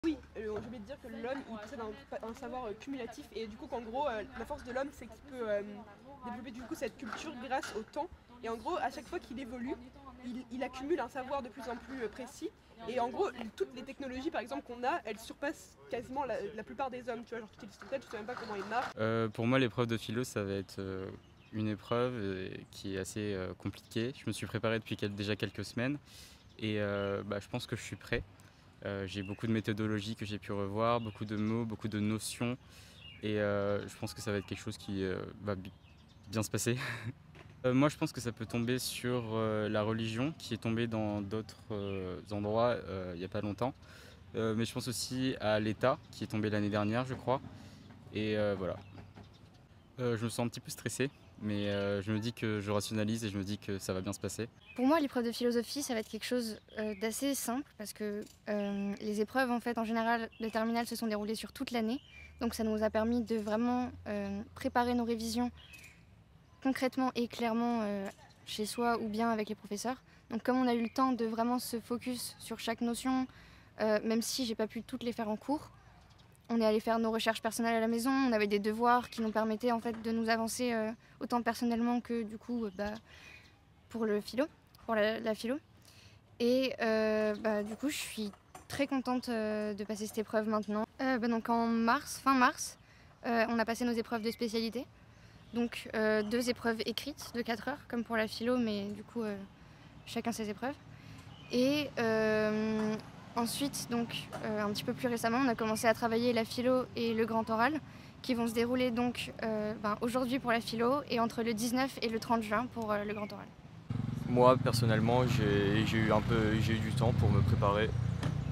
Oui, je voulais te dire que l'homme il possède un savoir cumulatif et du coup qu'en gros la force de l'homme c'est qu'il peut développer du coup cette culture grâce au temps et en gros à chaque fois qu'il évolue il accumule un savoir de plus en plus précis et en gros toutes les technologies par exemple qu'on a elles surpassent quasiment la plupart des hommes, tu vois, genre tu utilises ton tête, tu sais même pas comment il marche. Pour moi l'épreuve de philo ça va être une épreuve qui est assez compliquée. Je me suis préparé depuis déjà quelques semaines et je pense que je suis prêt. J'ai beaucoup de méthodologies que j'ai pu revoir, beaucoup de mots, beaucoup de notions et je pense que ça va être quelque chose qui va bien se passer. Moi je pense que ça peut tomber sur la religion qui est tombée dans d'autres endroits il n'y a pas longtemps. Mais je pense aussi à l'État qui est tombé l'année dernière je crois. Et voilà. Je me sens un petit peu stressé, mais je me dis que je rationalise et je me dis que ça va bien se passer. Pour moi, l'épreuve de philosophie, ça va être quelque chose d'assez simple parce que les épreuves, en fait, en général, de terminale se sont déroulées sur toute l'année. Donc ça nous a permis de vraiment préparer nos révisions concrètement et clairement chez soi ou bien avec les professeurs. Donc comme on a eu le temps de vraiment se focus sur chaque notion, même si j'ai pas pu toutes les faire en cours, on est allé faire nos recherches personnelles à la maison, on avait des devoirs qui nous permettaient en fait de nous avancer autant personnellement que du coup pour le philo, pour la philo. Et du coup je suis très contente de passer cette épreuve maintenant. Donc en mars, fin mars, on a passé nos épreuves de spécialité. Donc 2 épreuves écrites de 4 heures, comme pour la philo, mais du coup chacun ses épreuves. Et ensuite, donc un petit peu plus récemment, on a commencé à travailler la philo et le grand oral, qui vont se dérouler donc aujourd'hui pour la philo et entre le 19 et le 30 juin pour le grand oral. Moi personnellement j'ai eu du temps pour me préparer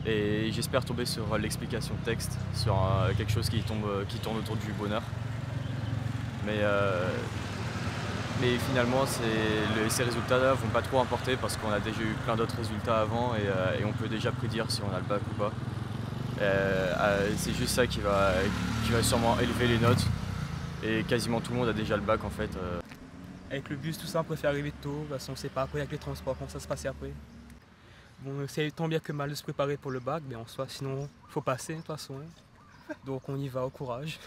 et j'espère tomber sur l'explication de texte, sur quelque chose qui tourne autour du bonheur. Mais finalement ces résultats-là vont pas trop importer parce qu'on a déjà eu plein d'autres résultats avant et on peut déjà prédire si on a le bac ou pas. C'est juste ça qui va sûrement élever les notes et quasiment tout le monde a déjà le bac en fait. Avec le bus, tout ça, on préfère arriver tôt, de toute façon on sait pas après avec les transports, comment ça se passait après. Bon, c'est tant bien que mal de se préparer pour le bac, mais en soi, sinon, faut passer de toute façon. Donc on y va, au courage.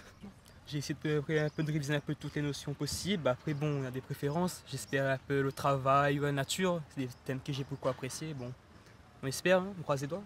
J'ai essayé de réviser un peu toutes les notions possibles. Après, bon, on a des préférences. J'espère un peu le travail ou la nature. C'est des thèmes que j'ai beaucoup appréciés. Bon, on espère, hein, on croise les doigts.